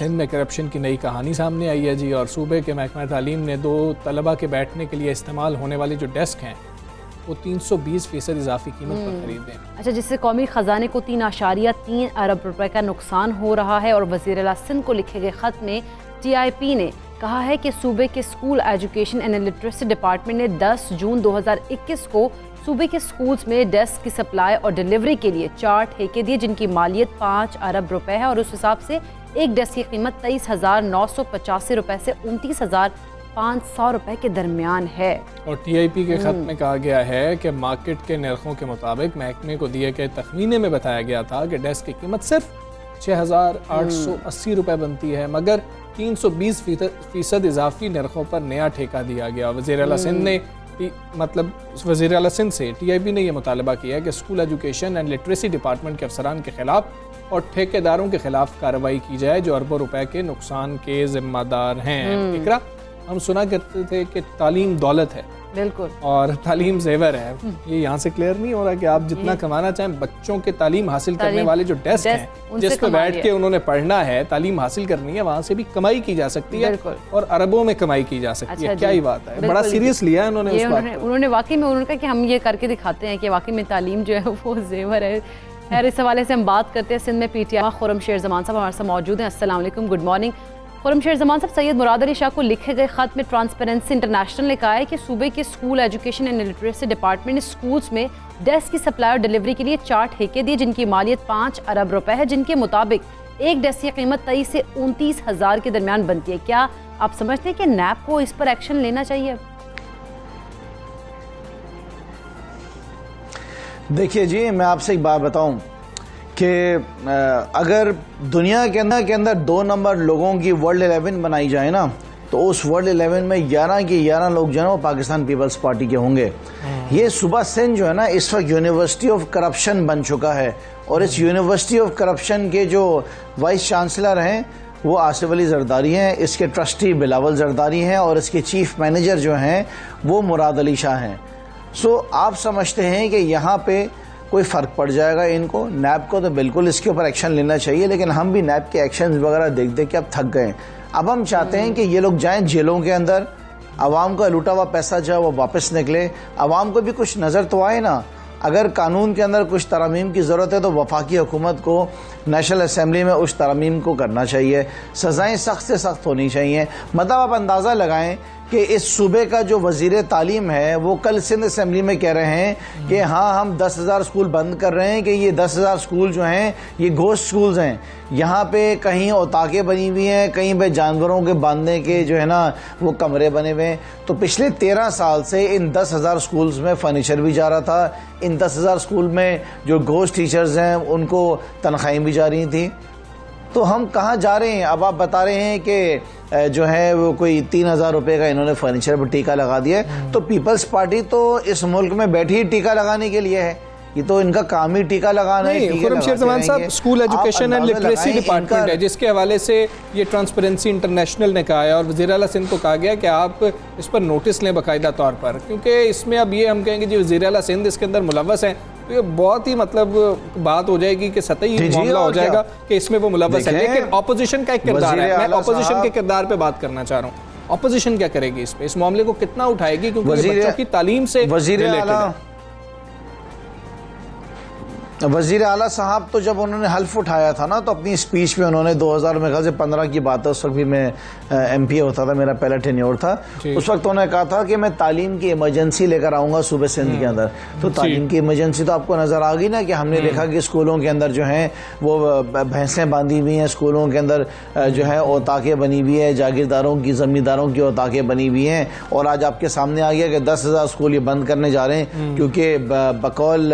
سندھ میں کرپشن کی نئی کہانی سامنے آئی ہے جی، اور صوبے کے محکمہ تعلیم نے 2 طلبہ کے بیٹھنے کے لیے استعمال ہونے والی جو ڈیسک ہیں وہ 320% اضافی قیمت پر خریدیں۔ اچھا، جس سے قومی خزانے کو 3.3 ارب روپے کا نقصان ہو رہا ہے، اور وزیر اعلیٰ سندھ کو لکھے گئے خط میں TIP نے کہا ہے کہ صوبے کے school education and literacy department نے 10 جون 2021 کو صوبے کے اسکولز میں ڈیسک کی سپلائی اور ڈیلیوری کے لیے 4 ٹھیکے دیے، جن کی مالیت 5 ارب روپے ہے، اور اس حساب سے ایک ڈیسک کی قیمت 23,985 روپے سے 29,500 روپے کے درمیان ہے۔ اور TIP کے خط میں کہا گیا ہے کہ مارکیٹ کے نرخوں کے مطابق محکمے کو دیے گئے تخمینے میں بتایا گیا تھا کہ ڈیسک کی قیمت صرف 6,880 روپے بنتی ہے، مگر 320% اضافی نرخوں پر نیا ٹھیکہ دیا گیا۔ وزیر اعلیٰ سندھ نے وزیر اعلیٰ سندھ سے TIP نے یہ مطالبہ کیا ہے کہ school education and literacy department کے افسران کے خلاف اور ٹھیکیداروں کے خلاف کارروائی کی جائے جو اربوں روپے کے نقصان کے ذمہ دار ہیں۔ اقرا، ہم سنا کرتے تھے کہ تعلیم دولت ہے، بالکل، اور تعلیم زیور ہے۔ یہ یہاں سے کلیئر نہیں ہو رہا کہ آپ جتنا کمانا چاہیں، بچوں کے تعلیم حاصل کرنے والے جو ڈیسک ہیں جس پہ بیٹھ کے انہوں نے پڑھنا ہے، تعلیم حاصل کرنی ہے، وہاں سے بھی کمائی کی جا سکتی ہے اور اربوں میں کمائی کی جا سکتی ہے۔ کیا ہی بات ہے، بڑا سیریس لیا ہے انہوں نے اس بات کو۔ انہوں نے واقعی میں انہوں نے کہا کہ ہم یہ کر کے دکھاتے ہیں کہ واقعی میں تعلیم جو ہے وہ زیور ہے۔ خیر، اس حوالے سے ہم بات کرتے ہیں سندھ میں PTI خرم شیر زمان صاحب ہمارے ساتھ موجود ہیں۔ السلام علیکم، گڈ مارننگ خرم شیر زمان صاحب۔ سید مراد علی شاہ کو لکھے گئے خط میں ٹرانسپیرنسی انٹرنیشنل نے کہا ہے کہ صوبے کے school education and literacy department نے اسکولز میں ڈیسک کی سپلائی اور ڈیلیوری کے لیے 4 ٹھیکے دیے، جن کی مالیت 5 ارب روپے ہے، جن کے مطابق ایک ڈیسک کی قیمت 23 سے 29,000 کے درمیان بنتی ہے۔ کیا آپ سمجھتے ہیں کہ نیب کو اس پر ایکشن لینا چاہیے؟ دیکھیے جی، میں آپ سے ایک بات بتاؤں کہ اگر دنیا کے اندر 2 نمبر لوگوں کی ورلڈ 11 بنائی جائے نا، تو اس ورلڈ 11 میں 11 کے 11 لوگ جو ہے نا وہ پاکستان پیپلز پارٹی کے ہوں گے۔ یہ صوبہ سندھ جو ہے نا اس وقت یونیورسٹی آف کرپشن بن چکا ہے، اور اس یونیورسٹی آف کرپشن کے جو وائس چانسلر ہیں وہ آصف علی زرداری ہیں، اس کے ٹرسٹی بلاول زرداری ہیں، اور اس کے چیف مینیجر جو ہیں وہ مراد علی شاہ ہیں۔ سو آپ سمجھتے ہیں کہ یہاں پہ کوئی فرق پڑ جائے گا ان کو؟ نیب کو تو بالکل اس کے اوپر ایکشن لینا چاہیے، لیکن ہم بھی نیب کے ایکشنز وغیرہ دیکھ کے اب تھک گئے ہیں۔ اب ہم چاہتے ہیں کہ یہ لوگ جائیں جیلوں کے اندر، عوام کا لوٹا ہوا پیسہ جو ہے وہ واپس نکلے، عوام کو بھی کچھ نظر تو آئے نا۔ اگر قانون کے اندر کچھ ترامیم کی ضرورت ہے تو وفاقی حکومت کو نیشنل اسمبلی میں اس ترامیم کو کرنا چاہیے، سزائیں سخت سے سخت ہونی چاہیے۔ مطلب آپ اندازہ لگائیں کہ اس صوبے کا جو وزیر تعلیم ہے وہ کل سندھ اسمبلی میں کہہ رہے ہیں کہ ہاں ہم 10,000 اسکول بند کر رہے ہیں، کہ یہ 10,000 اسکول جو ہیں یہ گھوسٹ اسکولز ہیں، یہاں پہ کہیں اوتاقیں بنی ہوئی ہیں، کہیں پہ جانوروں کے باندھنے کے جو ہے نا وہ کمرے بنے ہوئے ہیں۔ تو پچھلے 13 سال سے ان 10,000 اسکولز میں فرنیچر بھی جا رہا تھا، ان 10,000 اسکول میں جو گھوسٹ ٹیچرز ہیں ان کو تنخواہیں بھی جا رہی تھیں۔ تو ہم کہاں جا رہے ہیں؟ اب آپ بتا رہے ہیں کہ جو ہے وہ کوئی 3,000 روپے کا انہوں نے فرنیچر پر ٹیکہ لگا دیا ہے۔ تو پیپلز پارٹی تو اس ملک میں بیٹھی ہی ٹیکہ لگانے کے لیے ہے، یہ تو ان کا کام ہی ٹیکہ لگانا ہے۔ خرم شیر زمان صاحب، school education and literacy department ہے جس کے حوالے سے یہ ٹرانسپیرنسی انٹرنیشنل نے کہا ہے، اور وزیر اعلیٰ سندھ کو کہا گیا کہ آپ اس پر نوٹس لیں باقاعدہ طور پر، کیونکہ اس میں اب یہ ہم کہیں گے جی وزیر اعلیٰ سندھ اس کے اندر ملوث ہیں، تو یہ بہت ہی مطلب بات ہو جائے گی کہ سطحی معاملہ ہو جائے گا کہ اس میں وہ ملوث ہے۔ لیکن اپوزیشن کا ایک کردار ہے، میں اپوزیشن کے کردار پہ بات کرنا چاہ رہا ہوں۔ اپوزیشن کیا کرے گی اس پہ، اس معاملے کو کتنا اٹھائے گی، کیونکہ یہ بچوں کی تعلیم سے ریلیٹڈ ہے۔ وزیر اعلیٰ صاحب تو جب انہوں نے حلف اٹھایا تھا نا، تو اپنی اسپیچ میں انہوں نے 2015 کی بات ہے، اس وقت بھی میں MP ہوتا تھا، میرا پہلا ٹینیور تھا، اس وقت انہوں نے کہا تھا کہ میں تعلیم کی ایمرجنسی لے کر آؤں گا صوبے سندھ کے اندر۔ تو تعلیم کی ایمرجنسی تو آپ کو نظر آ گئی نا، کہ ہم نے دیکھا کہ اسکولوں کے اندر جو ہیں وہ بھینسیں باندھی ہوئی ہیں، اسکولوں کے اندر جو ہے اوتاقیں بنی ہوئی ہیں، جاگیرداروں کی زمینداروں کی اوتاقیں بنی ہوئی ہیں، اور آج آپ کے سامنے آ گیا کہ 10,000 اسکول یہ بند کرنے جا رہے ہیں، کیونکہ بقول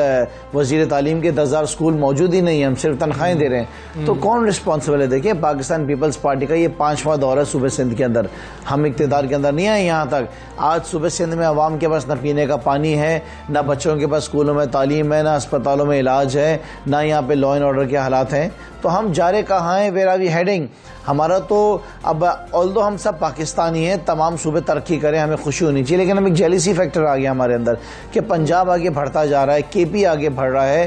وزیر تعلیم کے 10,000 اسکول موجود ہی نہیں ہیں، ہم صرف تنخواہیں دے رہے ہیں۔ تو کون رسپانسبل ہے؟ دیکھیں، پاکستان پیپلز پارٹی کا یہ 5واں دور ہے صوبے سندھ کے اندر، ہم اقتدار کے اندر نہیں آئے یہاں تک۔ آج صوبے سندھ میں عوام کے پاس نہ پینے کا پانی ہے، نہ بچوں کے پاس اسکولوں میں تعلیم ہے، نہ اسپتالوں میں علاج ہے، نہ یہاں پہ لا اینڈ آرڈر کے حالات ہیں۔ تو ہم جا رہے کہاں ہیں؟ Where are we heading? ہمارا تو اب آلدو ہم سب پاکستانی ہیں، تمام صوبے ترقی کریں، ہمیں خوشی ہونی چاہیے، لیکن ہم ایک جیلیسی فیکٹر آ گیا ہمارے اندر کہ پنجاب آگے بڑھتا جا رہا ہے، KP آگے بڑھ رہا ہے،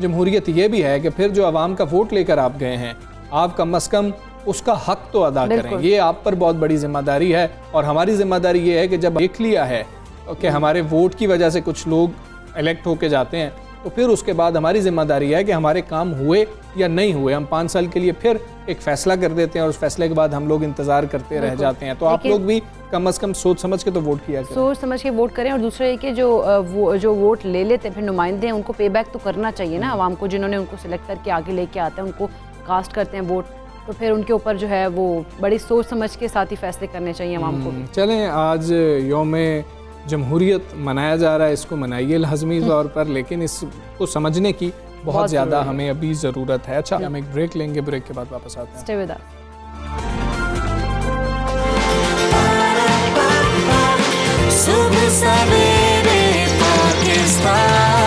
جمہوریت یہ بھی ہے کہ پھر جو عوام کا ووٹ لے کر آپ گئے ہیں آپ کم از کم اس کا حق تو ادا کریں. یہ آپ پر بہت بڑی ذمہ داری ہے, اور ہماری ذمہ داری یہ ہے کہ جب دیکھ لیا ہے کہ ہمارے ووٹ کی وجہ سے کچھ لوگ الیکٹ ہو کے جاتے ہیں تو پھر اس کے بعد ہماری ذمہ داری ہے کہ ہمارے کام ہوئے یا نہیں ہوئے. ہم 5 سال کے لیے پھر ایک فیصلہ کر دیتے ہیں اور اس فیصلے کے بعد ہم لوگ انتظار کرتے رہ جاتے ہیں. تو آپ لوگ بھی کم از کم سوچ سمجھ کے تو ووٹ کیا کریں, سوچ سمجھ کے ووٹ کریں. اور دوسرا یہ کہ جو ووٹ لے لیتے ہیں پھر نمائندے ہیں ان کو پے بیک تو کرنا چاہیے نا عوام کو, جنہوں نے ان کو سلیکٹ کر کے آگے لے کے آتے ہیں ان کو کاسٹ کرتے ہیں ووٹ, تو پھر ان کے اوپر جو ہے وہ بڑی سوچ سمجھ کے ساتھ ہی فیصلے کرنے چاہیے عوام کو. چلیں آج یوم جمہوریت منایا جا رہا ہے, اس کو منائیے لازمی طور پر, لیکن اس کو سمجھنے کی بہت زیادہ ہمیں ابھی ضرورت ہے. اچھا ہم ایک بریک لیں گے, بریک کے بعد واپس آتے ہیں. Stay with us. صبح سویرے پاکستان